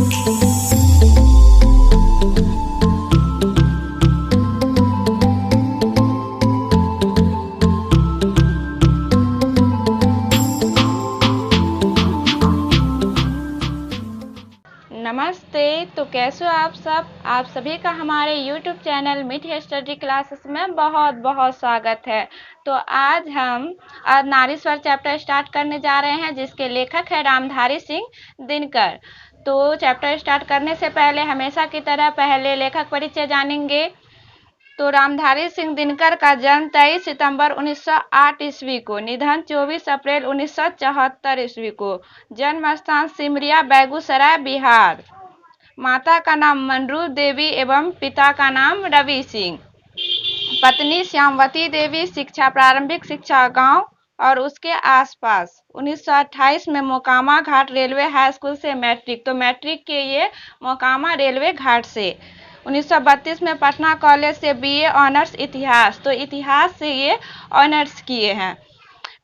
नमस्ते। तो कैसे हो आप सभी का हमारे YouTube चैनल मीठी स्टडी क्लासेस में बहुत बहुत स्वागत है। तो आज हम नारीश्वर चैप्टर स्टार्ट करने जा रहे हैं, जिसके लेखक है रामधारी सिंह दिनकर। तो चैप्टर स्टार्ट करने से पहले हमेशा की तरह पहले लेखक परिचय जानेंगे। तो रामधारी सिंह दिनकर का जन्म 23 सितंबर 1908 ईस्वी को, निधन 24 अप्रैल 1974 ईस्वी को। जन्म स्थान सिमरिया, बेगूसराय, बिहार। माता का नाम मनरू देवी एवं पिता का नाम रवि सिंह। पत्नी श्यामवती देवी। शिक्षा प्रारंभिक शिक्षा गांव और उसके आसपास। 1928 में मोकामा घाट रेलवे हाई स्कूल से मैट्रिक, तो मैट्रिक के ये मोकामा रेलवे घाट से। 1932 में पटना कॉलेज से बीए ऑनर्स इतिहास, तो इतिहास से ये ऑनर्स किए हैं।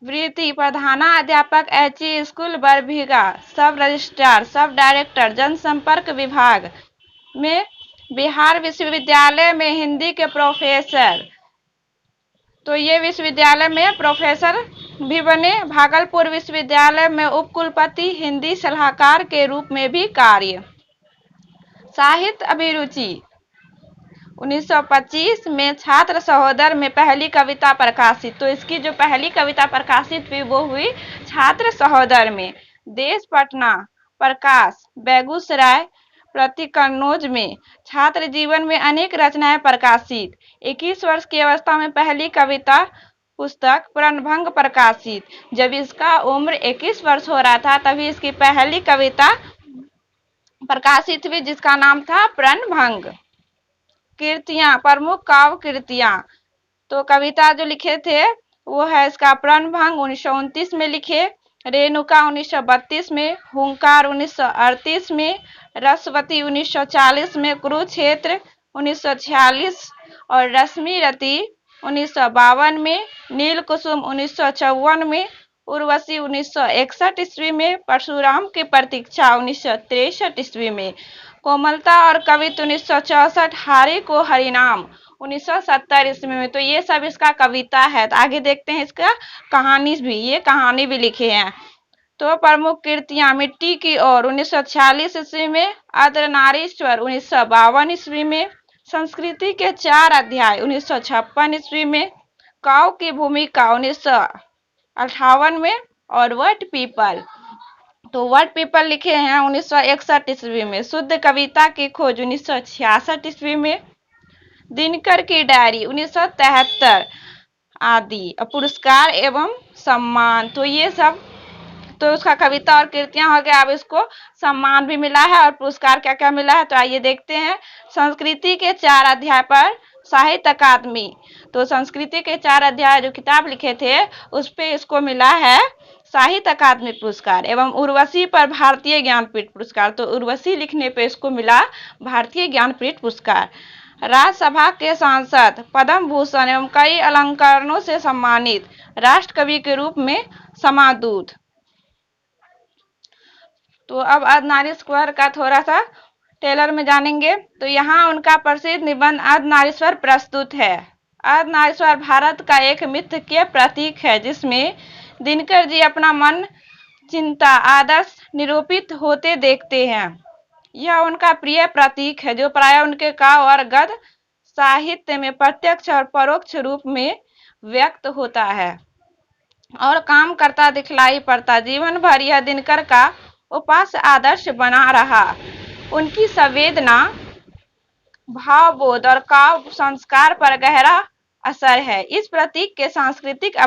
वृत्ति प्रधानाध्यापक एचई स्कूल बरभीगा, सब रजिस्ट्रार, सब डायरेक्टर जनसंपर्क विभाग में। बिहार विश्वविद्यालय में हिंदी के प्रोफेसर, तो ये विश्वविद्यालय में प्रोफेसर भी बने। भागलपुर विश्वविद्यालय में उपकुलपति, हिंदी सलाहकार के रूप में भी कार्य। साहित्य अभिरुचि। 1925 में छात्र सहोदर में पहली कविता प्रकाशित, तो इसकी जो पहली कविता प्रकाशित हुई वो हुई छात्र सहोदर में। देश पटना, प्रकाश, बेगूसराय, प्रति कन्नौज में। छात्र जीवन में अनेक रचनाएं प्रकाशित। 21 वर्ष की अवस्था में पहली कविता पुस्तक प्रणभंग प्रकाशित। जब इसका उम्र 21 वर्ष हो रहा था तभी इसकी पहली कविता प्रकाशित हुई, जिसका नाम था प्रणभंग। कृतियां, प्रमुख काव्य कृतियां, तो कविता जो लिखे थे वो है इसका प्रणभंग 1929 में लिखे, रेणुका 1932 में, हुंकार 1938 में, रसवती 1940 में, कुरुक्षेत्र 1946 और रश्मि रति 1952 में, नील कुसुम 1954 में, उर्वशी 1961 ईस्वी में, परशुराम की प्रतीक्षा 1963 ईस्वी में, कोमलता और कवित्व 1964, हारे को हरिनाम 1970 ईस्वी में। तो ये सब इसका कविता है। तो आगे देखते हैं इसका कहानी भी, ये कहानी भी लिखे हैं। तो प्रमुख कृतियां, मिट्टी की ओर 1946 ईस्वी में, अर्धनारीश्वर 1952 ईस्वी में, संस्कृति के 4 अध्याय 1956 ईस्वी में, काव्य की भूमिका 1958 में, और वट पीपल, तो वट पीपल लिखे हैं 1961 ईस्वी में। शुद्ध कविता की खोज 1966 ईस्वी में, दिनकर की डायरी 1973 आदि। पुरस्कार एवं सम्मान, तो ये सब तो उसका कविता और कृतियां हो गया। अब इसको सम्मान भी मिला है और पुरस्कार क्या क्या मिला है, तो आइए देखते हैं। संस्कृति के 4 अध्याय पर साहित्य अकादमी, तो संस्कृति के 4 अध्याय जो किताब लिखे थे उस पे इसको मिला है साहित्य अकादमी पुरस्कार। एवं उर्वशी पर भारतीय ज्ञानपीठ पुरस्कार, तो उर्वशी लिखने पे इसको मिला भारतीय ज्ञानपीठ पुरस्कार। राज्यसभा के सांसद, पद्म भूषण एवं कई अलंकरणों से सम्मानित, राष्ट्र कवि के रूप में समादूत। तो अब अर्धनारीश्वर का थोड़ा सा टेलर में जानेंगे। तो यहाँ उनका प्रसिद्ध निबंध अर्धनारीश्वर प्रस्तुत है। अर्धनारीश्वर भारत का एक मिथ्य के प्रतीक है, जिसमें दिनकर जी अपना मन, चिंता, आदर्श निरूपित होते देखते हैं। यह उनका प्रिय प्रतीक है, जो प्राय उनके काव्य और गद्य साहित्य में प्रत्यक्ष और परोक्ष रूप में व्यक्त होता है और काम करता दिखलाई पड़ता। जीवन भर यह दिनकर का उपास्य आदर्श बना रहा। उनकी संवेदना, भावबोध और काव्य संस्कार पर गहरा असर है। इस प्रतीक के सांस्कृतिक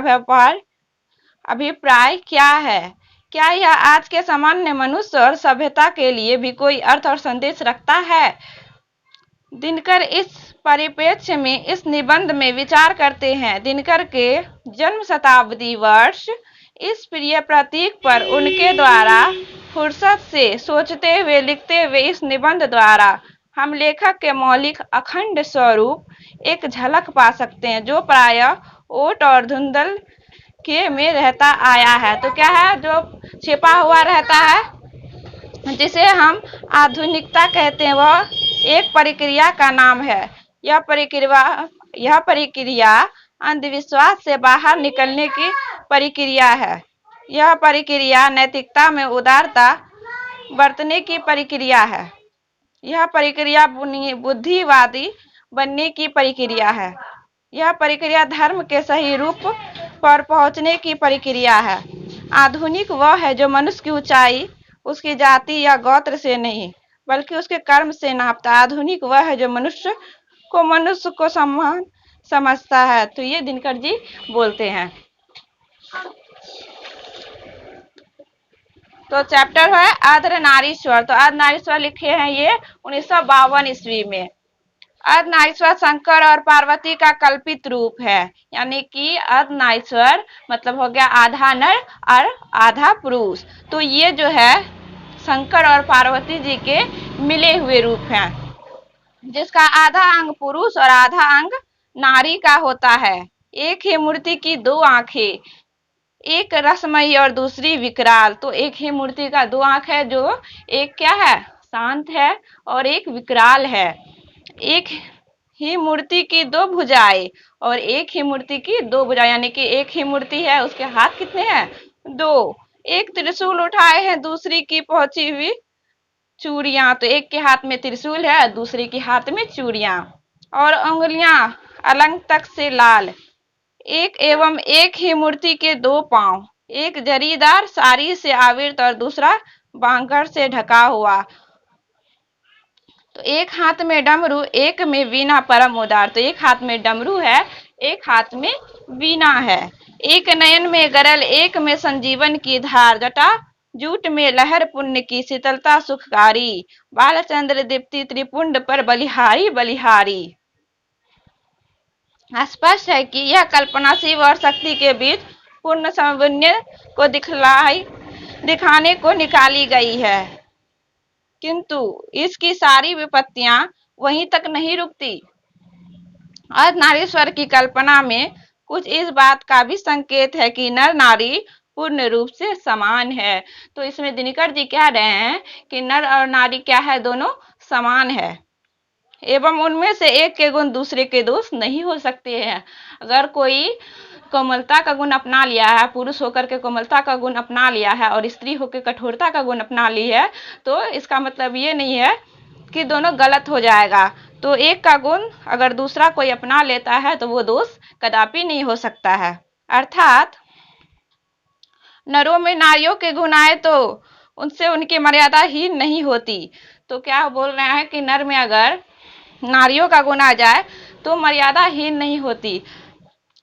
अभिप्राय क्या है? क्या यह आज के सामान्य मनुष्य और सभ्यता के लिए भी कोई अर्थ और संदेश रखता है? दिनकर इस परिप्रेक्ष्य में इस निबंध में विचार करते हैं। दिनकर के जन्म शताब्दी वर्ष इस प्रिय प्रतीक पर उनके द्वारा फुर्सत से सोचते हुए, लिखते हुए इस निबंध द्वारा हम लेखक के मौलिक अखंड स्वरूप एक झलक पा सकते हैं, जो प्रायः ओट और धुंधल के में रहता आया है। तो क्या है, जो छिपा हुआ रहता है जिसे हम आधुनिकता कहते हैं, वह एक प्रक्रिया का नाम है। यह प्रक्रिया अंधविश्वास से बाहर निकलने की प्रक्रिया है। यह प्रक्रिया नैतिकता में उदारता बरतने की प्रक्रिया है। यह प्रक्रिया बुद्धिवादी बनने की प्रक्रिया है। यह प्रक्रिया धर्म के सही रूप पर पहुंचने की प्रक्रिया है। आधुनिक वह है जो मनुष्य की ऊंचाई उसकी जाति या गोत्र से नहीं बल्कि उसके कर्म से नापता। आधुनिक वह है जो मनुष्य को समान समझता है। तो ये दिनकर जी बोलते हैं। तो चैप्टर है अर्धनारीश्वर। तो अर्धनारीश्वर लिखे हैं ये 1952 ईस्वी में। अर्धनारीश्वर शंकर और पार्वती का कल्पित रूप है, यानी कि अर्धनारीश्वर मतलब हो गया आधा नर और आधा पुरुष। तो ये जो है शंकर और पार्वती जी के मिले हुए रूप हैं, जिसका आधा अंग पुरुष और आधा अंग नारी का होता है। एक ही मूर्ति की दो आंखें, एक रसमयी और दूसरी विकराल। तो एक ही मूर्ति का दो आंख है, जो एक क्या है शांत है और एक विकराल है। एक ही मूर्ति की दो भुजाएं और एक ही मूर्ति की दो भुजाएं, यानी कि एक ही मूर्ति है, उसके हाथ कितने हैं दो। एक त्रिशूल उठाए हैं, दूसरी की पहुंची हुई चूड़ियां। तो एक के हाथ में त्रिशूल है, दूसरे के हाथ में चूड़ियां, और उंगलियां अलंग तक से लाल। एक एवं एक ही मूर्ति के दो पांव, एक जरीदार साड़ी से आवृत और दूसरा बांगर से ढका हुआ। तो एक हाथ में डमरू, एक में वीणा परम उदार। तो एक हाथ में डमरू है, एक हाथ में वीणा है। एक नयन में गरल, एक में संजीवन की धार। जटा जूट में लहर पुण्य की शीतलता सुखकारी। बालचंद्र दीप्ति त्रिपुंड पर बलिहारी बलिहारी। स्पष्ट है कि यह कल्पना शिव और शक्ति के बीच पूर्ण समन्वय को दिखाने को निकाली गई है, किंतु इसकी सारी विपत्तियां वहीं तक नहीं रुकती। अर्धनारीश्वर की कल्पना में कुछ इस बात का भी संकेत है कि नर नारी पूर्ण रूप से समान है। तो इसमें दिनकर जी कह रहे हैं कि नर और नारी क्या है, दोनों समान है, एवं उनमें से एक के गुण दूसरे के दोष नहीं हो सकते हैं। अगर कोई कोमलता का गुण अपना लिया है, पुरुष होकर के कोमलता का गुण अपना लिया है और स्त्री होकर कठोरता का गुण अपना ली है, तो इसका मतलब ये नहीं है कि दोनों गलत हो जाएगा। तो एक का गुण अगर दूसरा कोई अपना लेता है तो वो दोष कदापि नहीं हो सकता है। अर्थात नरों में नारियों के गुण आए तो उनसे उनकी मर्यादा ही नहीं होती। तो क्या बोल रहे हैं कि नर में अगर नारियों का गुण आ जाए तो मर्यादा हीन नहीं होती,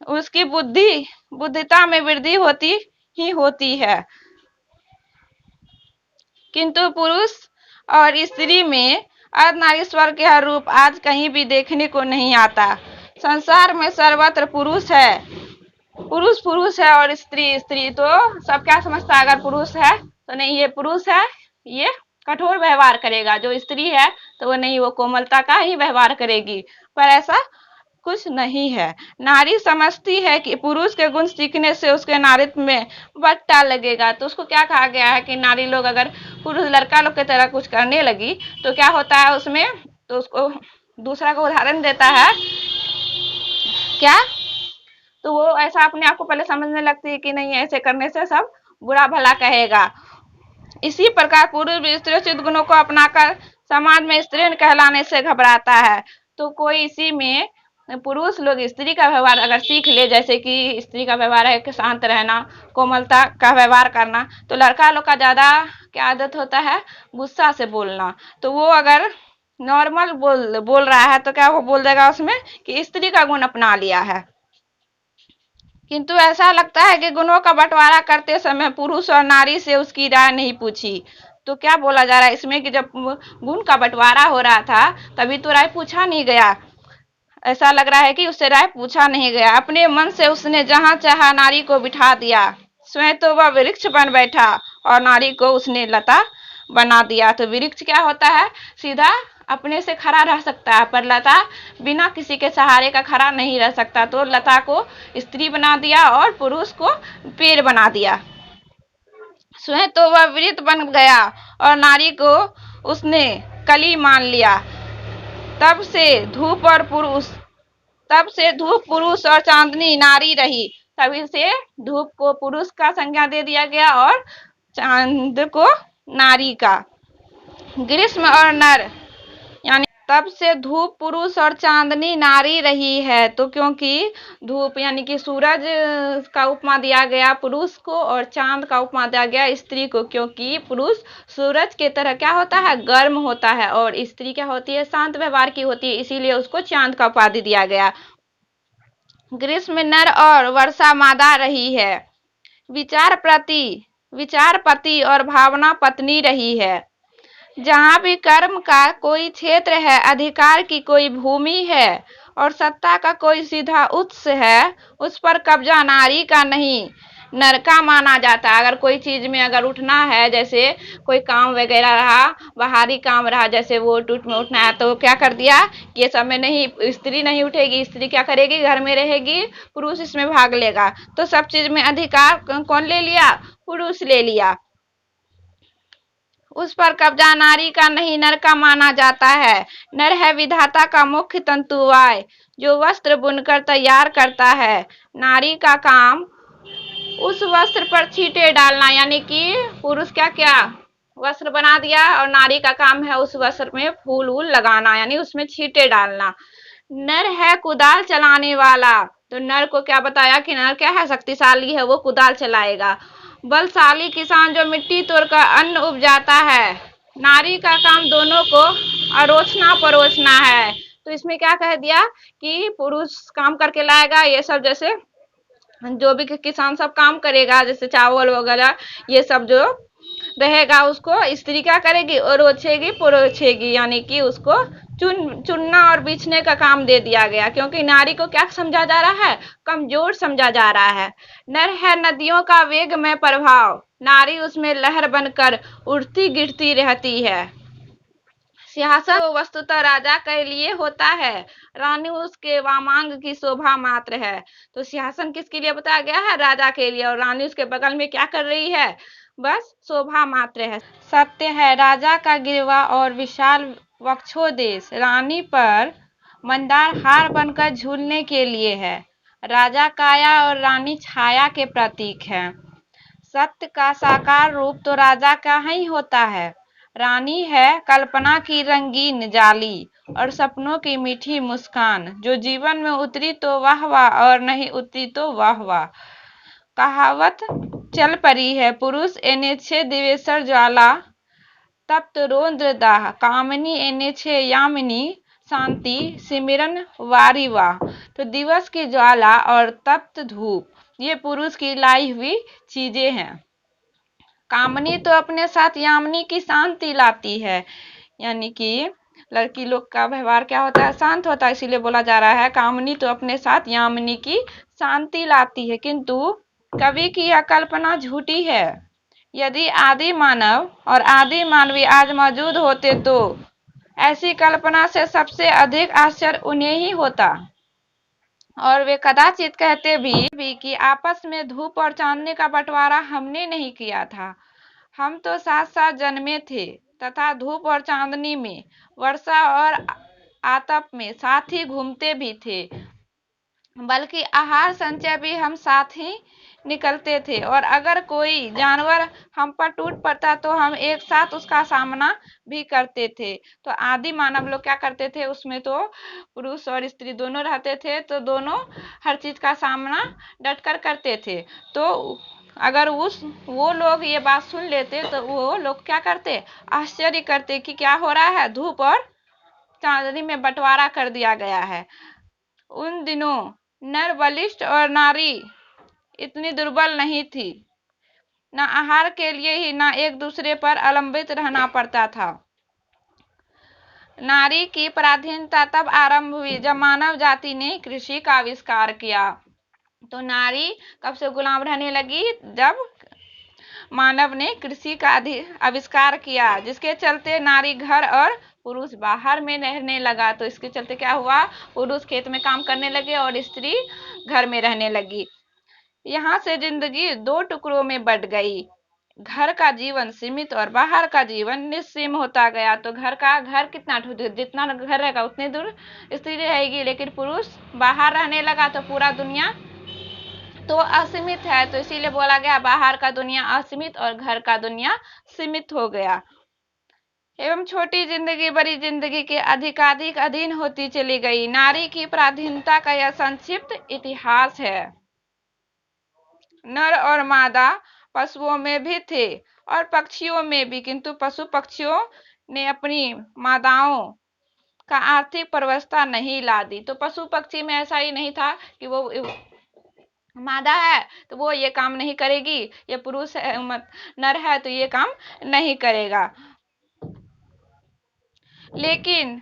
उसकी बुद्धिता में वृद्धि होती है। किंतु पुरुष और स्त्री में अर्धनारीश्वर के हर रूप आज कहीं भी देखने को नहीं आता। संसार में सर्वत्र पुरुष है और स्त्री स्त्री। तो सब क्या समझता है, अगर पुरुष है तो नहीं ये पुरुष है, ये कठोर व्यवहार करेगा। जो स्त्री है तो वो नहीं, वो कोमलता का ही व्यवहार करेगी। पर ऐसा कुछ नहीं है। नारी समझती है कि पुरुष के गुण सीखने से उसके नारित्व में बट्टा लगेगा। तो उसको क्या कहा गया है कि नारी लोग अगर पुरुष लड़का लोग की तरह कुछ करने लगी तो क्या होता है उसमें, तो उसको दूसरा को उदाहरण देता है क्या, तो वो ऐसा अपने आप को पहले समझने लगती है कि नहीं ऐसे करने से सब बुरा भला कहेगा। इसी प्रकार पुरुष भी स्त्रीचित गुणों को अपनाकर समाज में स्त्री कहलाने से घबराता है। तो कोई इसी में पुरुष लोग स्त्री का व्यवहार अगर सीख ले, जैसे कि स्त्री का व्यवहार है कि शांत रहना, कोमलता का व्यवहार करना, तो लड़का लोग का ज्यादा क्या आदत होता है, गुस्सा से बोलना। तो वो अगर नॉर्मल बोल रहा है तो क्या वो बोल देगा उसमें कि स्त्री का गुण अपना लिया है। किंतु ऐसा लगता है कि गुणों का बंटवारा करते समय पुरुष और नारी से उसकी राय नहीं पूछी। तो क्या बोला जा रहा है इसमें कि जब गुण का बंटवारा हो रहा था तभी तो राय पूछा नहीं गया। ऐसा लग रहा है कि उससे राय पूछा नहीं गया। अपने मन से उसने जहां चाहा नारी को बिठा दिया। स्वयं तो वह वृक्ष बन बैठा और नारी को उसने लता बना दिया। तो वृक्ष क्या होता है, सीधा अपने से खड़ा रह सकता है, पर लता बिना किसी के सहारे का खड़ा नहीं रह सकता। तो लता को स्त्री बना दिया और पुरुष को पेड़ बना दिया। स्वयं तो वह वृत्त बन गया और नारी को उसने कली मान लिया। तब से धूप और पुरुष तब से धूप पुरुष और चांदनी नारी रही। तभी से धूप को पुरुष का संज्ञा दे दिया गया और चांद को नारी का। ग्रीष्म और नर यानी तब से धूप पुरुष और चांदनी नारी रही है। तो क्योंकि धूप यानी कि सूरज का उपमा दिया गया पुरुष को और चांद का उपमा दिया गया स्त्री को, क्योंकि पुरुष सूरज के तरह क्या होता है, गर्म होता है, और स्त्री क्या होती है, शांत व्यवहार की होती है, इसीलिए उसको चांद का उपाधि दिया गया। ग्रीष्म नर और वर्षा मादा रही है। विचार पति और भावना पत्नी रही है। जहाँ भी कर्म का कोई क्षेत्र है, अधिकार की कोई भूमि है और सत्ता का कोई सीधा उत्स है, उस पर कब्जा नारी का नहीं नर का माना जाता है। अगर कोई चीज में अगर उठना है, जैसे कोई काम वगैरह रहा, बाहरी काम रहा, जैसे वोट में उठना है, तो क्या कर दिया, ये सब में नहीं, स्त्री नहीं उठेगी, स्त्री क्या करेगी, घर में रहेगी, पुरुष इसमें भाग लेगा। तो सब चीज में अधिकार कौन ले लिया, पुरुष ले लिया। उस पर कब्जा नारी का नहीं नर का माना जाता है। नर है विधाता का मुख्य तंतुवाय, जो वस्त्र बुनकर तैयार करता है। नारी का काम उस वस्त्र पर छींटे डालना, यानी कि पुरुष क्या क्या वस्त्र बना दिया और नारी का काम है उस वस्त्र में फूल वूल लगाना, यानी उसमें छींटे डालना। नर है कुदाल चलाने वाला, तो नर को क्या बताया कि नर क्या है, शक्तिशाली है, वो कुदाल चलाएगा। बलशाली किसान जो मिट्टी तोड़कर अन्न उपजाता है। नारी का काम दोनों को अरोचना परोसना है। तो इसमें क्या कह दिया कि पुरुष काम करके लाएगा, ये सब जैसे जो भी किसान सब काम करेगा, जैसे चावल वगैरह ये सब जो रहेगा, उसको स्त्री क्या करेगी, अरोचेगी परोचेगी, यानी कि उसको चुनना और बीछने का काम दे दिया गया, क्योंकि नारी को क्या समझा जा रहा है, कमजोर समझा जा रहा है। नर है नदियों का वेगमय प्रभाव, नारी उसमें लहर बनकर उड़ती गिरती रहती है। सिंहासन तो वस्तुतः राजा के लिए होता है, रानी उसके वामांग की शोभा मात्र है। तो सिंहासन किसके लिए बताया गया है, राजा के लिए, और रानी उसके बगल में क्या कर रही है, बस शोभा मात्र है। सत्य है राजा का गिरवा और विशाल वक्षोदेश रानी पर मंदार हार बनकर झूलने के लिए है। राजा काया और रानी छाया के प्रतीक है। सत्य का साकार रूप तो राजा का ही होता है। रानी है कल्पना की रंगीन जाली और सपनों की मीठी मुस्कान, जो जीवन में उतरी तो वाह वाह और नहीं उतरी तो वाह वाह। कहावत चल पड़ी है, पुरुष एने छे दिवेसर ज्वाला तप्त रौद्र दाह, कामिनी एने छे यामिनी शांति सिमरन वारी वाह। तो दिवस की ज्वाला और तप्त धूप ये पुरुष की लाई हुई चीजें हैं। कामनी तो अपने साथ यामिनी की शांति लाती है, यानी कि लड़की लोग का व्यवहार क्या होता है, शांत होता है, इसीलिए बोला जा रहा है कामनी तो अपने साथ यामिनी की शांति लाती है। किंतु कवि की यह कल्पना झूठी है। यदि आदि मानव और आदि मानवी आज मौजूद होते तो ऐसी कल्पना से सबसे अधिक आश्चर्य उन्हें ही होता, और वे कदाचित कहते भी कि आपस में धूप और चांदनी का बंटवारा हमने नहीं किया था, हम तो साथ साथ जन्मे थे तथा धूप और चांदनी में, वर्षा और आतप में साथ ही घूमते भी थे, बल्कि आहार संचय भी हम साथ ही निकलते थे, और अगर कोई जानवर हम पर टूट पड़ता तो हम एक साथ उसका सामना भी करते थे। तो आदि मानव लोग क्या करते थे, उसमें तो पुरुष और स्त्री दोनों रहते थे, तो दोनों हर चीज का सामना डटकर करते थे। तो अगर वो लोग ये बात सुन लेते तो वो लोग क्या करते, आश्चर्य करते कि क्या हो रहा है, धूप और चांदनी में बंटवारा कर दिया गया है। उन दिनों नर बलिष्ठ और नारी इतनी दुर्बल नहीं थी, न आहार के लिए ही न एक दूसरे पर अवलंबित रहना पड़ता था। नारी की पराधीनता तब आरंभ हुई जब मानव जाति ने कृषि का आविष्कार किया। तो नारी कब से गुलाम रहने लगी, जब मानव ने कृषि का आविष्कार किया, जिसके चलते नारी घर और पुरुष बाहर में रहने लगा। तो इसके चलते क्या हुआ, पुरुष खेत में काम करने लगे और स्त्री घर में रहने लगी। यहाँ से जिंदगी दो टुकड़ों में बट गई, घर का जीवन सीमित और बाहर का जीवन निस्सीम होता गया। तो घर कितना जितना घर रहेगा उतनी दूर स्त्री रहेगी, लेकिन पुरुष बाहर रहने लगा तो पूरा दुनिया तो असीमित है। तो इसीलिए बोला गया बाहर का दुनिया असीमित और घर का दुनिया सीमित हो गया। एवं छोटी जिंदगी बड़ी जिंदगी के अधिकाधिक अधीन होती चली गई। नारी की पराधीनता का यह संक्षिप्त इतिहास है। नर और मादा पशुओं में भी थे और पक्षियों में भी, किंतु पशु पक्षियों ने अपनी मादाओं का आर्थिक व्यवस्था नहीं ला दी। तो पशु पक्षी में ऐसा ही नहीं था कि वो मादा है तो वो ये काम नहीं करेगी, ये पुरुष है नर है तो ये काम नहीं करेगा। लेकिन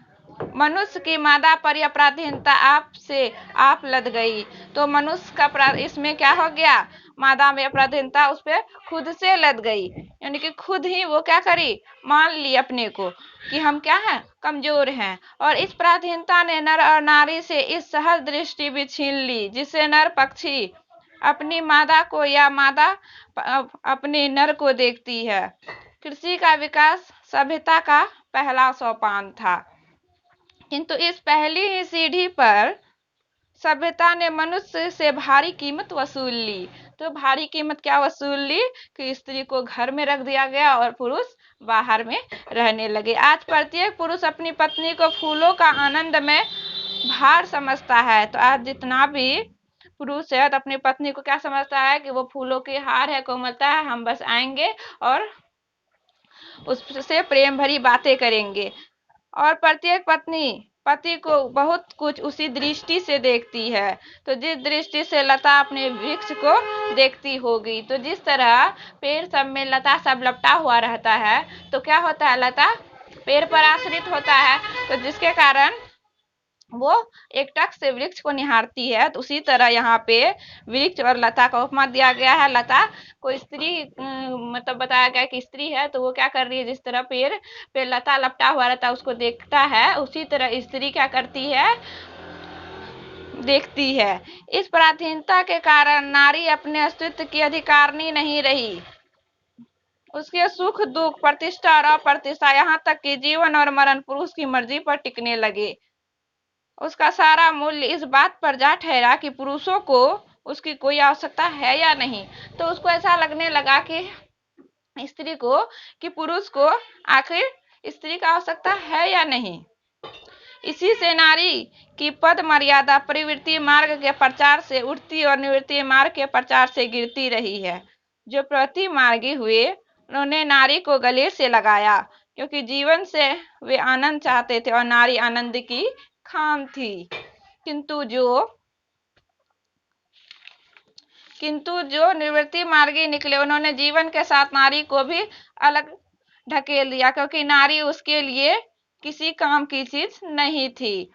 मनुष्य की मादा पर यह पराधीनता आप लद गई। तो मनुष्य का इसमें क्या हो गया, मादा में पराधीनता उस पर खुद से लद गई, यानी कि खुद ही वो क्या करी, मान ली अपने को कि हम क्या हैं, कमजोर हैं। और इस पराधीनता ने नर और नारी से इस सहज दृष्टि भी छीन ली जिससे नर पक्षी अपनी मादा को या मादा अपने नर को देखती है। कृषि का विकास सभ्यता का पहला सोपान था, किंतु इस पहली ही सीढ़ी पर सभ्यता ने मनुष्य से भारी कीमत वसूल ली। तो भारी कीमत क्या वसूल ली कि स्त्री को घर में रख दिया गया और पुरुष बाहर में रहने लगे। आज प्रत्येक पुरुष अपनी पत्नी को फूलों का आनंद में भार समझता है। तो आज जितना भी पुरुष है तो अपनी पत्नी को क्या समझता है कि वो फूलों की हार है, कोमलता है, हम बस आएंगे और उससे प्रेम भरी बातें करेंगे। और प्रत्येक पत्नी पति को बहुत कुछ उसी दृष्टि से देखती है। तो जिस दृष्टि से लता अपने वृक्ष को देखती होगी, तो जिस तरह पेड़ सब में लता सब लपटा हुआ रहता है तो क्या होता है, लता पेड़ पर आश्रित होता है, तो जिसके कारण वो एकटक से वृक्ष को निहारती है। तो उसी तरह यहाँ पे वृक्ष और लता का उपमा दिया गया है। लता को स्त्री मतलब बताया गया कि स्त्री है तो वो क्या कर रही है, जिस तरह पेड़ पे लता लपटा हुआ रहता है उसको देखता है, उसी तरह स्त्री क्या करती है, देखती है। इस पराधीनता के कारण नारी अपने अस्तित्व की अधिकारिणी नहीं रही। उसके सुख दुख प्रतिष्ठा और अप्रतिष्ठा यहाँ तक कि जीवन और मरण पुरुष की मर्जी पर टिकने लगे। उसका सारा मूल्य इस बात पर जा ठहरा कि पुरुषों को उसकी कोई आवश्यकता है या नहीं। तो उसको ऐसा लगने लगा कि स्त्री को कि पुरुष को आखिर स्त्री का आवश्यकता है या नहीं। इसी से नारी की पद मर्यादा प्रवृत्ति मार्ग के प्रचार से उठती और निवृत्ति मार्ग के प्रचार से गिरती रही है। जो प्रति मार्गी हुए उन्होंने नारी को गले से लगाया, क्योंकि जीवन से वे आनंद चाहते थे और नारी आनंद की खान थी। किंतु जो निवृत्ति मार्गी निकले उन्होंने जीवन के साथ नारी को भी अलग ढकेल दिया, क्योंकि नारी उसके लिए किसी काम की चीज नहीं थी।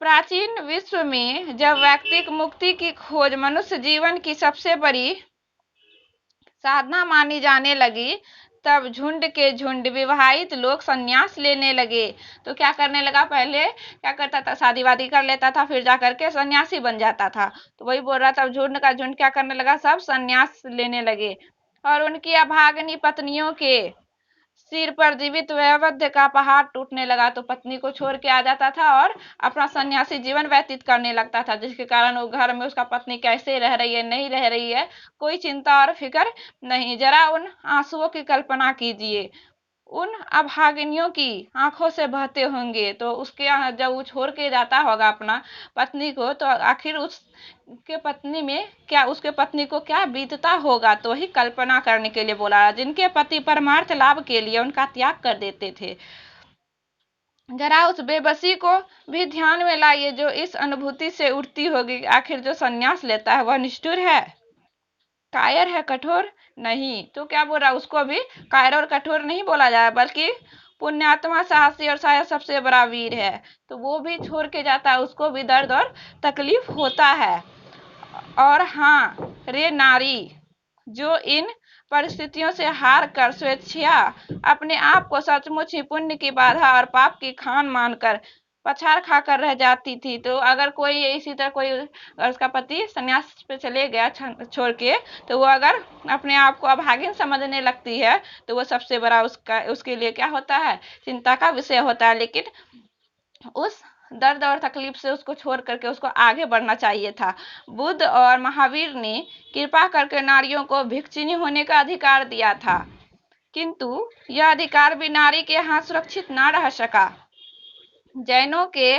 प्राचीन विश्व में जब व्यक्तिक मुक्ति की खोज मनुष्य जीवन की सबसे बड़ी साधना मानी जाने लगी, तब झुंड के झुंड विवाहित लोग संन्यास लेने लगे। तो क्या करने लगा, पहले क्या करता था, शादी वादी कर लेता था, फिर जाकर के सन्यासी बन जाता था। तो वही बोल रहा था, झुंड का झुंड क्या करने लगा, सब संन्यास लेने लगे। और उनकी अभागनी पत्नियों के सिर पर जीवित वैवध्य का पहाड़ टूटने लगा। तो पत्नी को छोड़ के आ जाता था और अपना सन्यासी जीवन व्यतीत करने लगता था, जिसके कारण वो घर में उसका पत्नी कैसे रह रही है, नहीं रह रही है, कोई चिंता और फिक्र नहीं। जरा उन आंसुओं की कल्पना कीजिए, उन अभागिनियों की आंखों से बहते होंगे। तो उसके जब वो छोड़ के जाता होगा अपना पत्नी को, तो आखिर उसके पत्नी में क्या, उसके पत्नी को क्या बीतता होगा। तो वही कल्पना करने के लिए बोला, जिनके पति परमार्थ लाभ के लिए उनका त्याग कर देते थे। जरा उस बेबसी को भी ध्यान में लाइए जो इस अनुभूति से उठती होगी। आखिर जो संन्यास लेता है वह निष्ठुर है, कायर है, कठोर नहीं। तो क्या बोल रहा, उसको भी कायर और कठोर नहीं बोला जाए, बल्कि पुण्यात्मा, साहसी और शायद सबसे बड़ा वीर है। तो वो भी छोड़ के जाता है, उसको भी दर्द और तकलीफ होता है। और हाँ रे नारी, जो इन परिस्थितियों से हार कर स्वेच्छा अपने आप को सचमुच ही पुण्य की बाधा और पाप की खान मानकर पछाड़ खाकर रह जाती थी। तो अगर कोई इसी तरह कोई उसका पति संन्यास पे चले गया छोड़ के, तो वो अगर अपने आप को अभागिन समझने लगती है तो वो सबसे बड़ा उसके लिए क्या होता है, चिंता का विषय होता है। लेकिन उस दर्द और तकलीफ से उसको छोड़ करके उसको आगे बढ़ना चाहिए था। बुद्ध और महावीर ने कृपा करके नारियों को भिक्षुणी होने का अधिकार दिया था, किंतु यह अधिकार भी नारी के यहाँ सुरक्षित न रह सका। जैनों के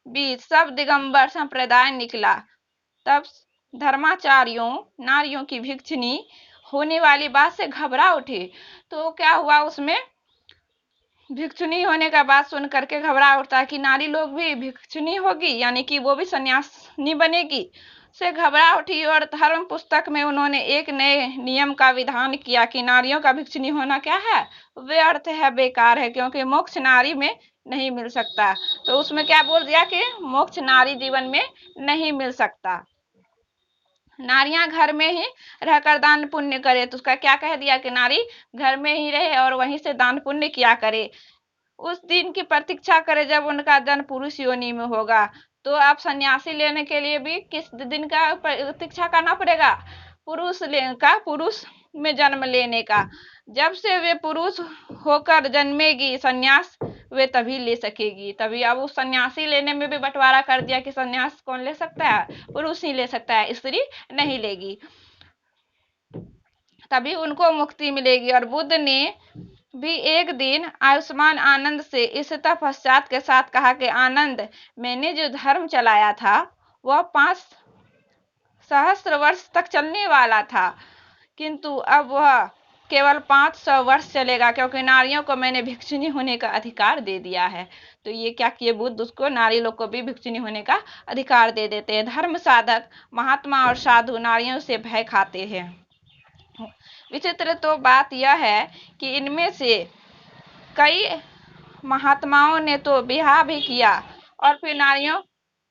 बीच सब दिगंबर संप्रदाय निकला, तब धर्माचार्यों नारियों की भिक्षुणी होने वाली बात से घबरा उठे। तो क्या हुआ, उसमें भिक्षुणी होने का बात सुन करके घबरा उठता है कि नारी लोग भी भिक्षुणी होगी, यानी कि वो भी सन्यासिनी बनेगी। से घबरा उठी और धर्म पुस्तक में उन्होंने एक नए नियम का विधान किया कि नारियों का भिक्षुणी होना क्या है, व्यर्थ है, बेकार है, क्योंकि मोक्ष नारी में नहीं मिल सकता। तो उसमें क्या बोल दिया कि मोक्ष नारी जीवन में नहीं मिल सकता, नारियां घर में ही रहकर दान पुण्य करे। तो उसका क्या कह दिया कि नारी घर में ही रहे और वहीं से दान पुण्य किया करे। उस दिन की प्रतीक्षा करे जब उनका जन्म पुरुष योनि में होगा। तो आप सन्यासी लेने के लिए भी किस दिन का प्रतीक्षा करना पड़ेगा, पुरुष में जन्म लेने का। जब से वे पुरुष होकर जन्मेगी सन्यास, वे तभी ले सकेगी। तभी अब उस सन्यासी लेने में भी बंटवारा कर दिया कि सन्यास कौन ले सकता है, पुरुष ही ले सकता है, स्त्री नहीं लेगी, तभी उनको मुक्ति मिलेगी। और बुद्ध ने भी एक दिन आयुष्मान आनंद से इस पश्चात के साथ कहा कि आनंद, मैंने जो धर्म चलाया था वह 5 सहस्त्र वर्ष तक चलने वाला था, किंतु अब वह केवल 500 वर्ष चलेगा, क्योंकि नारियों को मैंने भिक्षुणी होने का अधिकार दे दिया है। तो ये क्या किए बुद्ध, उसको नारी लोग को भी भिक्षुणी होने का अधिकार दे देते हैं। धर्म साधक महात्मा और साधु नारियों से भय खाते हैं। विचित्र तो बात यह है कि इनमें से कई महात्माओं ने तो विवाह भी किया और फिर नारियों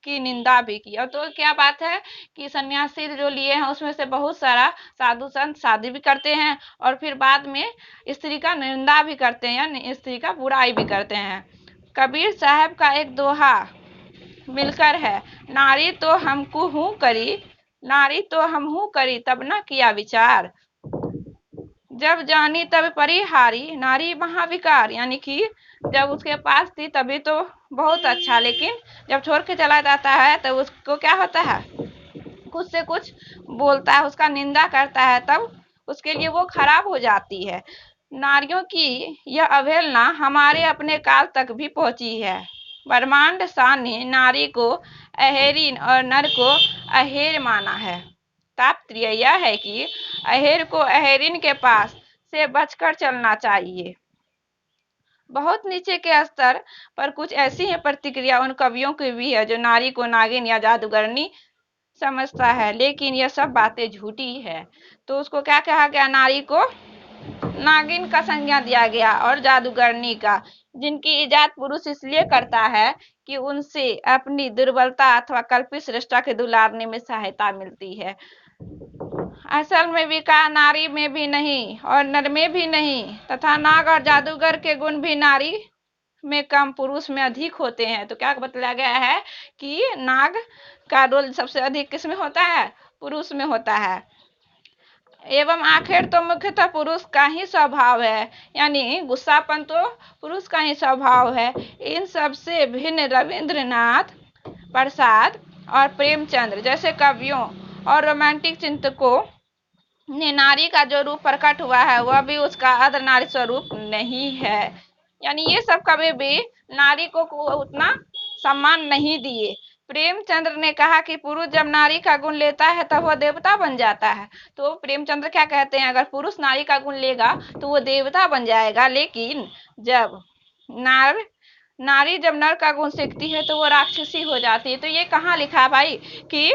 की निंदा भी की। और तो क्या बात है कि सन्यासी जो लिए हैं उसमें से बहुत सारा साधु संत शादी भी करते हैं और फिर बाद में स्त्री का निंदा भी करते हैं, यानी स्त्री का बुराई भी करते हैं। कबीर साहब का एक दोहा मिलकर है, नारी तो हमको हूँ करी, नारी तो हम हूँ करी, तब न किया विचार, जब जानी तब परिहारी, नारी महाविकार। यानी कि जब उसके पास थी तभी तो बहुत अच्छा, लेकिन जब छोड़ के चला जाता है तो उसको क्या होता है, खुद से कुछ बोलता है, उसका निंदा करता है, तब उसके लिए वो खराब हो जाती है। नारियों की यह अवहेलना हमारे अपने काल तक भी पहुंची है। ब्रह्मांड शाह ने नारी को अहेरिन और नर को अहेर माना है। तात्पर्य यह है कि अहेर को अहेरिन के पास से बचकर चलना चाहिए। बहुत नीचे के स्तर पर कुछ ऐसी है प्रतिक्रिया उन कवियों की भी है जो नारी को नागिन या जादूगरनी समझता है, लेकिन यह सब बातें झूठी है। तो उसको क्या कहा गया, नारी को नागिन का संज्ञा दिया गया और जादूगरनी का, जिनकी इजाद पुरुष इसलिए करता है कि उनसे अपनी दुर्बलता अथवा कल्पित श्रेष्ठता के दुलारने में सहायता मिलती है। असल में विकार नारी में भी नहीं और नर में भी नहीं, तथा नाग और जादूगर के गुण भी नारी में कम पुरुष में अधिक होते हैं। तो क्या बताया गया है कि नाग का रोल सबसे अधिक किस में होता है, पुरुष में होता है। एवं आखिर तो मुख्यतः पुरुष का ही स्वभाव है, यानी गुस्सापन तो पुरुष का ही स्वभाव है। इन सब से भिन्न रविंद्रनाथ प्रसाद और प्रेमचंद्र जैसे कवियों और रोमांटिक चिंतकों ने नारी का जो रूप प्रकट हुआ है वह भी उसका अर्धनारी स्वरूप नहीं है। यानी ये सब कभी भी नारी को उतना सम्मान नहीं दिए। प्रेमचंद्र ने कहा कि पुरुष जब नारी का गुण लेता है तब वह देवता बन जाता है। तो प्रेमचंद्र क्या कहते हैं, अगर पुरुष नारी का गुण लेगा तो वो देवता बन जाएगा, लेकिन जब नारी जब नर का गुण सीखती है तो वो राक्षसी हो जाती है। तो ये कहाँ लिखा है भाई कि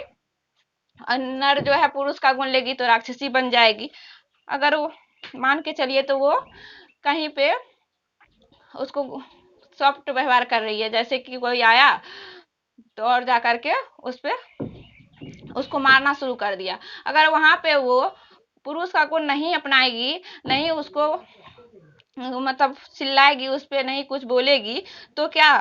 नर जो है पुरुष का गुण लेगी तो राक्षसी बन जाएगी। अगर वो मान के चलिए तो वो कहीं पे उसको सॉफ्ट व्यवहार कर रही है, जैसे कि कोई आया तो और जा करके उस पे उसको मारना शुरू कर दिया। अगर वहां पे वो पुरुष का गुण नहीं अपनाएगी, नहीं उसको मतलब चिल्लाएगी, उस पे नहीं कुछ बोलेगी, तो क्या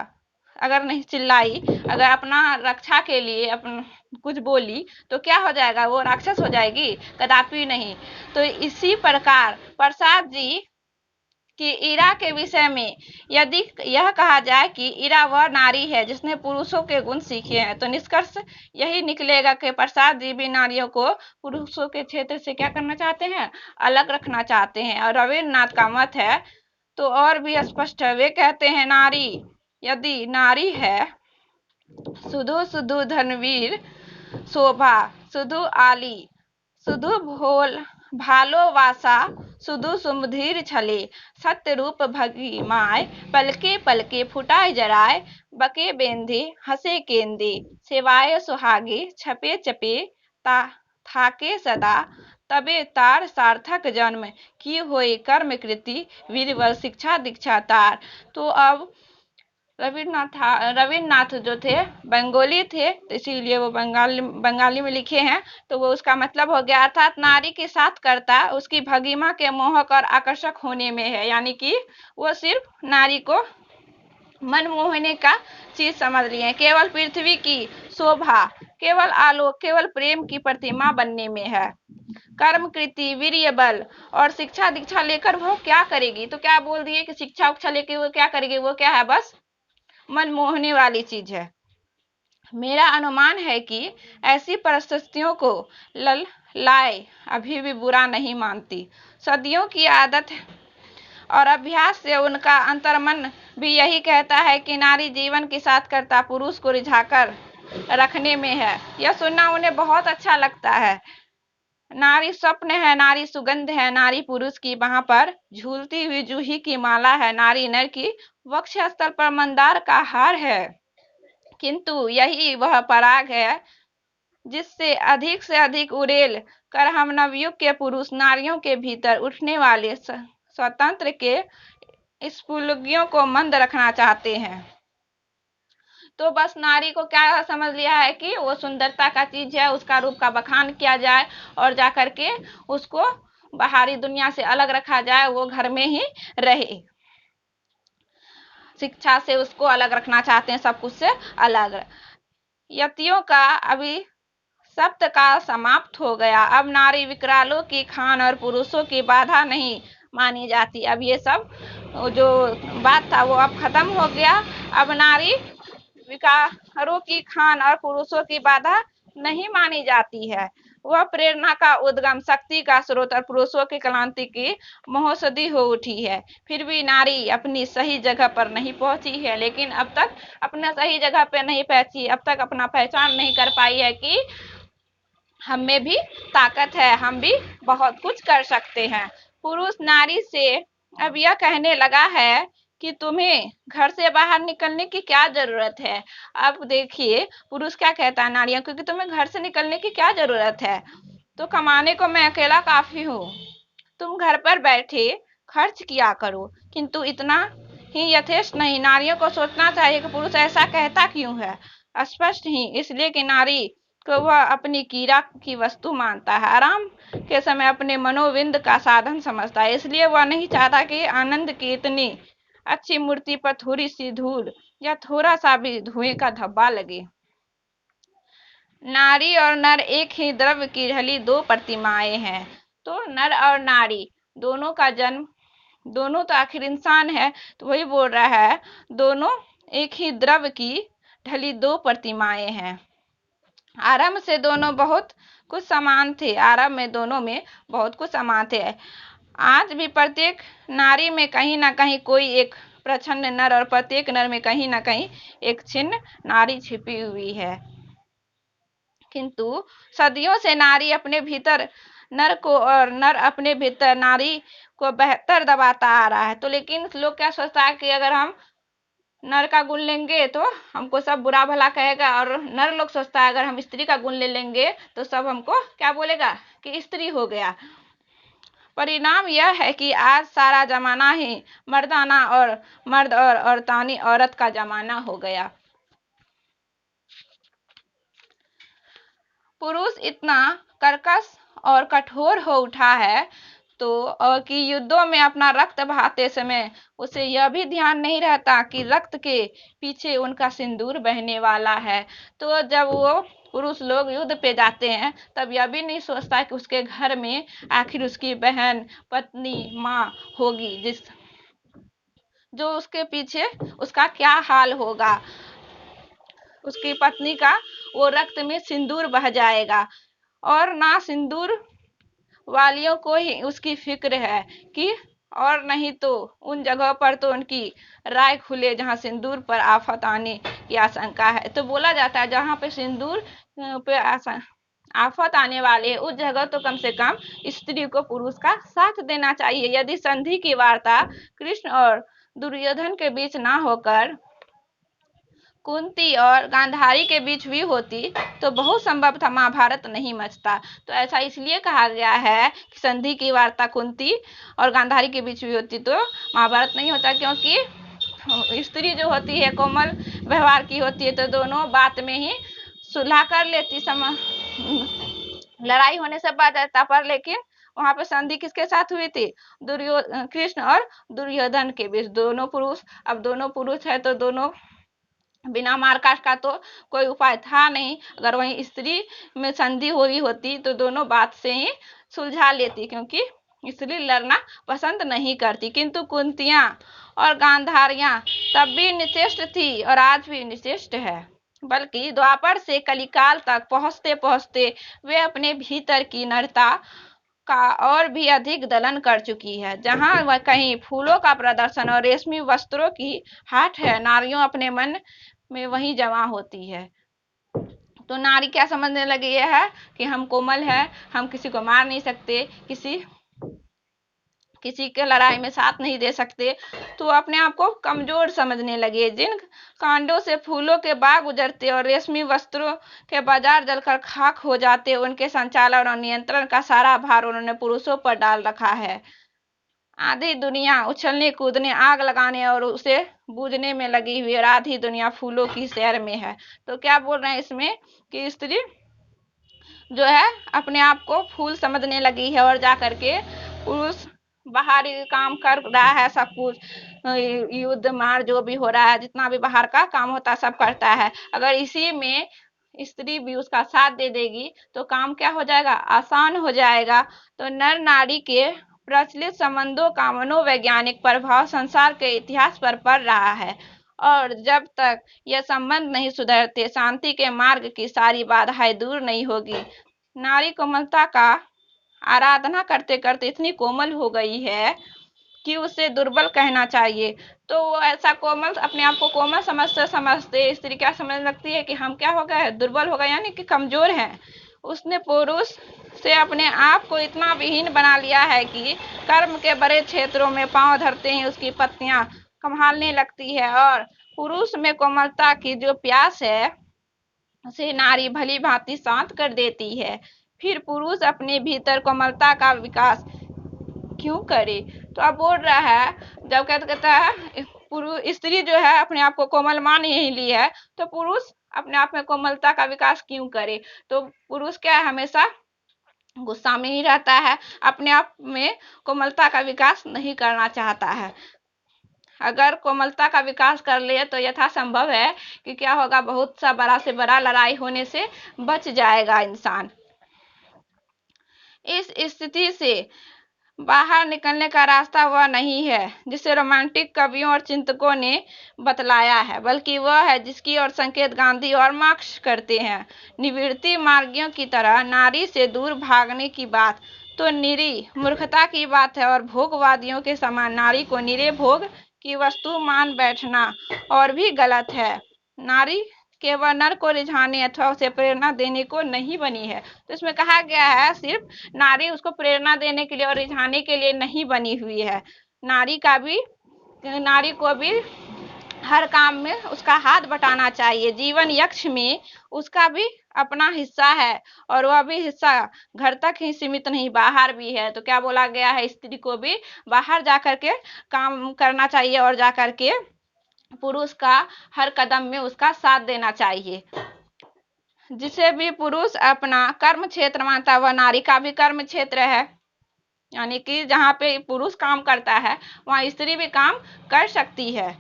अगर नहीं चिल्लाई, अगर अपना रक्षा के लिए अपन कुछ बोली तो क्या हो जाएगा, वो राक्षस हो जाएगी? कदापि नहीं। तो इसी प्रकार प्रसाद जी कि इरा के विषय में यदि यह कहा जाए कि इरा वह नारी है जिसने पुरुषों के गुण सीखे हैं, तो निष्कर्ष यही निकलेगा कि प्रसाद जी भी नारियों को पुरुषों के क्षेत्र से क्या करना चाहते हैं, अलग रखना चाहते हैं। और रविन्द्रनाथ का मत है तो और भी स्पष्ट है। वे कहते हैं नारी यदि नारी है सुधु सुधु धनवीर शोभा सुधु आली सुधु भोल भालो वासा सुधु सुमधीर छले सत्य रूप भगी माय पलके पलके फुटाए जराए बके बेंधे हंसे केंदे सेवाए सुहागे छपे चपे ता थाके सदा तबे तार सार्थक जन्म की होए कर्म कृति वीरवर शिक्षा दीक्षा तार। तो अब रविन्द्रनाथ जो थे बंगाली थे, तो इसीलिए वो बंगाली में लिखे हैं। तो वो उसका मतलब हो गया, अर्थात नारी के साथ करता उसकी भंगिमा के मोहक और आकर्षक होने में है, यानी कि वो सिर्फ नारी को मन मोहने का चीज समझ लिए, केवल पृथ्वी की शोभा, केवल आलोक, केवल प्रेम की प्रतिमा बनने में है। कर्म कृति वीर्य बल और शिक्षा दीक्षा लेकर वो क्या करेगी, तो क्या बोल दिए कि शिक्षा उक्षा लेकर वो क्या करेगी, वो क्या है, बस मन मोहने वाली चीज है। मेरा अनुमान है कि ऐसी परिस्थितियों को लाए अभी भी बुरा नहीं मानती। सदियों की आदत और अभ्यास से उनका अंतर्मन भी यही कहता है कि नारी जीवन के साथ करता पुरुष को रिझाकर रखने में है। यह सुनना उन्हें बहुत अच्छा लगता है। नारी स्वप्न है, नारी सुगंध है, नारी पुरुष की वहां पर झूलती हुई जूही की माला है, नारी नर की वक्ष स्थल पर मंदार का हार है। किंतु यही वह पराग है जिससे अधिक से अधिक उड़ेल कर हम नवयुग के पुरुष नारियों के भीतर उठने वाले स्वतंत्र के स्फुलिंगों को मंद रखना चाहते हैं। तो बस नारी को क्या समझ लिया है कि वो सुंदरता का चीज है, उसका रूप का बखान किया जाए और जाकर के उसको बाहरी दुनिया से अलग रखा जाए, वो घर में ही रहे। शिक्षा से उसको अलग रखना चाहते हैं, सब कुछ से अलग। यतियों का अभी सप्तकाल समाप्त हो गया। अब नारी विकरालों की खान और पुरुषों की बाधा नहीं मानी जाती। अब ये सब जो बात था वो अब खत्म हो गया। अब नारी विकारों की खान और पुरुषों की बाधा नहीं मानी जाती है। वह प्रेरणा का उद्गम, शक्ति का स्रोत और पुरुषों की क्रांति की महोषधि हो उठी है। फिर भी नारी अपनी सही जगह पर नहीं पहुंची है, लेकिन अब तक अपना सही जगह पे नहीं पहुंची, अब तक अपना पहचान नहीं कर पाई है कि हम में भी ताकत है, हम भी बहुत कुछ कर सकते हैं। पुरुष नारी से अब यह कहने लगा है कि तुम्हें घर से बाहर निकलने की क्या जरूरत है। अब देखिए पुरुष क्या कहता है नारियों को कि तुम्हें घर से निकलने की क्या जरूरत है, तो कमाने को मैं अकेला काफी हूँ, तुम घर पर बैठे खर्च किया करो। किंतु इतना ही यथेष्ट नहीं, नारियों को सोचना चाहिए कि पुरुष ऐसा कहता क्यों है। स्पष्ट ही इसलिए कि नारी को वह अपनी कीड़ा की वस्तु मानता है, आराम के समय अपने मनोविंद का साधन समझता है। इसलिए वह नहीं चाहता कि आनंद की इतनी अच्छी मूर्ति पर थोड़ी सी धूल या थोड़ा सा भी धुएं का धब्बा लगे। नारी और नर एक ही द्रव्य की ढली दो प्रतिमाएं हैं। तो नर और नारी दोनों का जन्म, दोनों तो आखिर इंसान है, तो वही बोल रहा है दोनों एक ही द्रव्य की ढली दो प्रतिमाएं हैं। आरंभ से दोनों बहुत कुछ समान थे, आरंभ में दोनों में बहुत कुछ समान थे। आज भी प्रत्येक नारी में कहीं ना कहीं कोई एक प्रच्छन्न नर और प्रत्येक नर में कहीं ना कहीं एक छिन्न नारी छिपी हुई है। किंतु सदियों से नारी अपने भीतर नर को और नर अपने भीतर नारी को बेहतर दबाता आ रहा है। तो लेकिन लोग क्या सोचता है कि अगर हम नर का गुण लेंगे तो हमको सब बुरा भला कहेगा, और नर लोग सोचता है अगर हम स्त्री का गुण ले लेंगे तो सब हमको क्या बोलेगा कि स्त्री हो गया। परिणाम यह है कि आज सारा जमाना ही मर्दाना और मर्द और औरतानी औरत का जमाना हो गया। पुरुष इतना कर्कश और कठोर हो उठा है तो कि युद्धों में अपना रक्त बहाते समय उसे यह भी ध्यान नहीं रहता कि रक्त के पीछे उनका सिंदूर बहने वाला है। तो जब वो पुरुष लोग युद्ध पे जाते हैं तब यह भी नहीं सोचता कि उसके घर में आखिर उसकी बहन, पत्नी, माँ होगी, जो उसके पीछे उसका क्या हाल होगा। उसकी पत्नी का वो रक्त में सिंदूर बह जाएगा। और ना सिंदूर वालियों को ही उसकी फिक्र है कि और नहीं तो उन जगहों पर तो उनकी राय खुले जहां सिंदूर पर आफत आने की आशंका है। तो बोला जाता है जहां पे सिंदूर पे आफत आने वाले उस जगह तो कम से कम स्त्री को पुरुष का साथ देना चाहिए। यदि संधि की वार्ता कृष्ण और दुर्योधन के बीच ना होकर कुंती और गांधारी के बीच भी होती तो बहुत संभव था महाभारत नहीं मचता। तो ऐसा इसलिए कहा गया है कि संधि की वार्ता कुंती और गांधारी के बीच भी होती तो महाभारत नहीं होता, क्योंकि स्त्री जो होती है कोमल व्यवहार की होती है, तो दोनों बात में ही सुलह कर लेती। लड़ाई होने से बात आता पर, लेकिन वहां पे संधि किसके साथ हुई थी? कृष्ण और दुर्योधन के बीच। दोनों पुरुष, अब दोनों पुरुष है तो दोनों बिना मारकाट का तो कोई उपाय था नहीं। अगर वहीं स्त्री में संधि हुई होती तो दोनों बात से ही सुलझा लेती, क्योंकि स्त्री लड़ना पसंद नहीं करती। किंतु कुंतियां और गांधारियां तब भी निश्चेष्ट थी और आज भी निश्चेष्ट है, बल्कि द्वापर से कलिकाल तक पहुंचते पहुंचते वे अपने भीतर की नरता का और भी अधिक दलन कर चुकी है। जहां वह कहीं फूलों का प्रदर्शन और रेशमी वस्त्रों की हाट है, नारियों अपने मन में वही जमा होती है। तो नारी क्या समझने लगी है कि हम कोमल है, हम किसी को मार नहीं सकते, किसी के लड़ाई में साथ नहीं दे सकते, तो अपने आप को कमजोर समझने लगे। जिन कांडों से फूलों के बाग उजड़ते और रेशमी वस्त्रों के बाजार जलकर खाक हो जाते, उनके संचालन और नियंत्रण का सारा भार उन्होंने पुरुषों पर डाल रखा है। आधी दुनिया उछलने कूदने, आग लगाने और उसे बूझने में लगी हुई, और आधी दुनिया फूलों की सैर में है। तो क्या बोल रहे हैं इसमें कि स्त्री जो है अपने आप को फूल समझने लगी है और जा करके पुरुष बाहरी काम कर रहा है, सब कुछ युद्ध मार जो भी हो रहा है, जितना भी बाहर का काम होता है सब करता है। अगर इसी में स्त्री भी उसका साथ दे देगी तो काम क्या हो जाएगा? आसान हो जाएगा। तो नर नारी के प्रचलित संबंधों का मनोवैज्ञानिक प्रभाव संसार के इतिहास पर पड़ रहा है, और जब तक यह संबंध नहीं सुधरते, शांति के मार्ग की सारी बाधाएं दूर नहीं होगी। नारी कोमलता का आराधना करते करते इतनी कोमल हो गई है कि उसे दुर्बल कहना चाहिए। तो वो ऐसा कोमल, अपने आप को कोमल समझते समझते स्त्री क्या समझ लगती है कि हम क्या हो गए? दुर्बल हो गए, यानी कि कमजोर हैं। उसने पुरुष से अपने आप को इतना विहीन बना लिया है कि कर्म के बड़े क्षेत्रों में पांव धरते ही उसकी पत्नियां संभालने लगती है, और पुरुष में कोमलता की जो प्यास है उसे नारी भली भांति शांत कर देती है। फिर पुरुष अपने भीतर कोमलता का विकास क्यों करे? तो अब बोल रहा है, जब कहता है पुरुष, स्त्री जो है अपने आप को कोमल मान ही ली है, तो पुरुष अपने आप में कोमलता का विकास क्यों करे? तो पुरुष क्या है, हमेशा गुस्सा में ही रहता है, अपने आप में कोमलता का विकास नहीं करना चाहता है। अगर कोमलता का विकास कर ले तो यथासंभव है कि क्या होगा, बहुत सा बड़ा से बड़ा लड़ाई होने से बच जाएगा इंसान। इस स्थिति से बाहर निकलने का रास्ता वह नहीं है जिसे रोमांटिक कवियों और चिंतकों ने बतलाया है, बल्कि वह है जिसकी ओर संकेत गांधी और मार्क्स करते हैं। निवृत्ति मार्गियों की तरह नारी से दूर भागने की बात तो निरी मूर्खता की बात है, और भोगवादियों के समान नारी को निरे भोग की वस्तु मान बैठना और भी गलत है। नारी केवल नर को रिझाने अथवा उसे प्रेरणा देने को नहीं बनी है। तो इसमें कहा गया है सिर्फ नारी उसको प्रेरणा देने के लिए और रिझाने के लिए नहीं बनी हुई है। नारी को भी हर काम में उसका हाथ बटाना चाहिए। जीवन यक्ष में उसका भी अपना हिस्सा है, और वह भी हिस्सा घर तक ही सीमित नहीं, बाहर भी है। तो क्या बोला गया है, स्त्री को भी बाहर जाकर के काम करना चाहिए और जाकर के पुरुष का हर कदम में उसका साथ देना चाहिए। जिसे भी पुरुष अपना कर्म क्षेत्र मानता है वह नारी का भी कर्म क्षेत्र है। यानी कि जहाँ पे पुरुष काम करता है वहाँ स्त्री भी काम कर सकती है।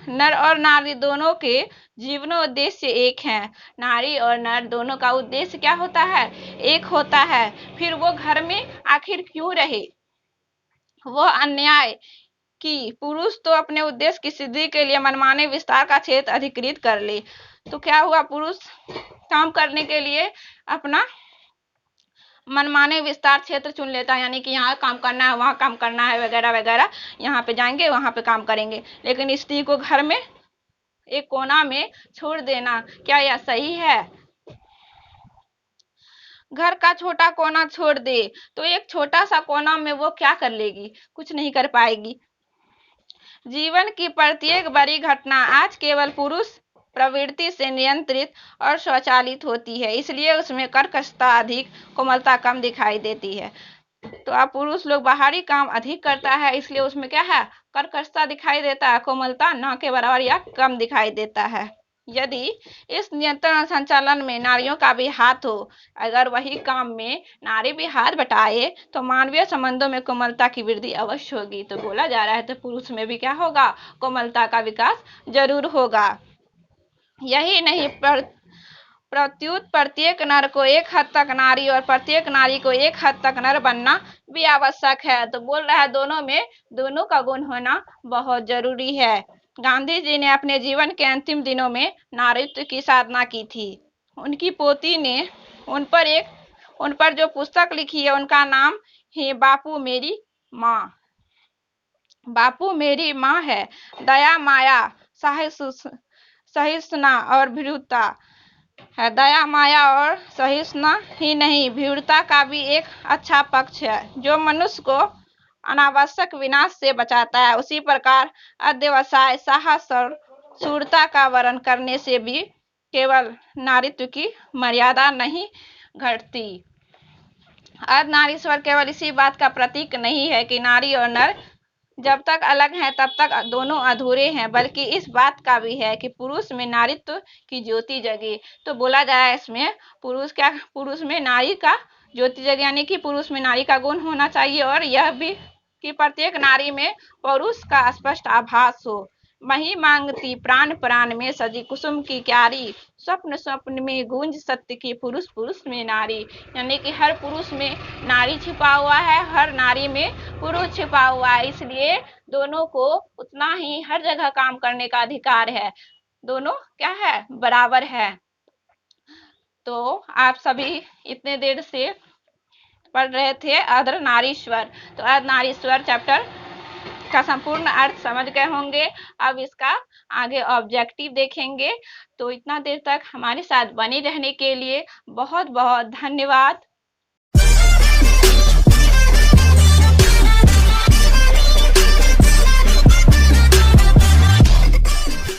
नर और नारी दोनों के जीवनोद्देश्य एक है। नारी और नर दोनों का उद्देश्य क्या होता है? एक होता है। फिर वो घर में आखिर क्यों रहे? वो अन्याय कि पुरुष तो अपने उद्देश्य की सिद्धि के लिए मनमाने विस्तार का क्षेत्र अधिकृत कर ले। तो क्या हुआ? पुरुष काम करने के लिए अपना मनमाने विस्तार क्षेत्र चुन लेता है, यानी कि यहाँ काम करना है, वहाँ काम करना है, वगैरह वगैरह, यहाँ पे जाएंगे वहाँ पे काम करेंगे। लेकिन स्त्री को घर में एक कोना में छोड़ देना, क्या यह सही है? घर का छोटा कोना छोड़ दे तो एक छोटा सा कोना में वो क्या कर लेगी? कुछ नहीं कर पाएगी। जीवन की प्रत्येक बड़ी घटना आज केवल पुरुष प्रवृत्ति से नियंत्रित और स्वचालित होती है, इसलिए उसमें कर्कशता अधिक, कोमलता कम दिखाई देती है। तो अब पुरुष लोग बाहरी काम अधिक करता है, इसलिए उसमें क्या है? कर्कशता दिखाई देता है, कोमलता न के बराबर या कम दिखाई देता है। यदि इस नियंत्रण और संचालन में नारियों का भी हाथ हो, अगर वही काम में नारी भी हाथ बटाए तो मानवीय संबंधों में कोमलता की वृद्धि अवश्य होगी। तो बोला जा रहा है तो पुरुष में भी क्या होगा? कोमलता का विकास जरूर होगा। यही नहीं, प्रत्युत प्रत्येक नर को एक हद तक नारी और प्रत्येक नारी को एक हद तक नर बनना भी आवश्यक है। तो बोल रहा है दोनों में दोनों का गुण होना बहुत जरूरी है। गांधी जी ने अपने जीवन के अंतिम दिनों में नारीत्व की साधना की थी। उनकी पोती ने उन पर जो पुस्तक लिखी है उनका नाम है बापू मेरी माँ। बापू मेरी माँ है। दया, माया, सहिष्णुता और भीरुता है। दया, माया और सहिष्णुता ही नहीं, भीरुता का भी एक अच्छा पक्ष है जो मनुष्य को अनावश्यक विनाश से बचाता है। उसी प्रकार अध्यवसाय, साहस और शूरता का वर्ण करने से भी केवल नारीत्व की मर्यादा नहीं घटती। अर्धनारीश्वर केवल इसी बात का प्रतीक नहीं है कि नारी और नर जब तक अलग हैं तब तक दोनों अधूरे हैं, बल्कि इस बात का भी है कि पुरुष में नारीत्व की ज्योति जगे। तो बोला जाए इसमें पुरुष में नारी का ज्योति जगे, यानी कि पुरुष में नारी का गुण होना चाहिए, और यह भी कि प्रत्येक नारी में पुरुष का स्पष्ट आभास हो। मही मांगती प्राण प्राण में सजी कुसुम की क्यारी, स्वप्न स्वप्न में गूंज सत्य की पुरुष पुरुष में नारी। यानी कि हर पुरुष में नारी छिपा हुआ है, हर नारी में पुरुष छिपा हुआ है, इसलिए दोनों को उतना ही हर जगह काम करने का अधिकार है। दोनों क्या है? बराबर है। तो आप सभी इतने देर से पढ़ रहे थे अर्धनारीश्वर। तो अर्धनारीश्वर चैप्टर का संपूर्ण अर्थ समझ गए होंगे। अब इसका आगे ऑब्जेक्टिव देखेंगे। तो इतना देर तक हमारे साथ बने रहने के लिए बहुत बहुत धन्यवाद।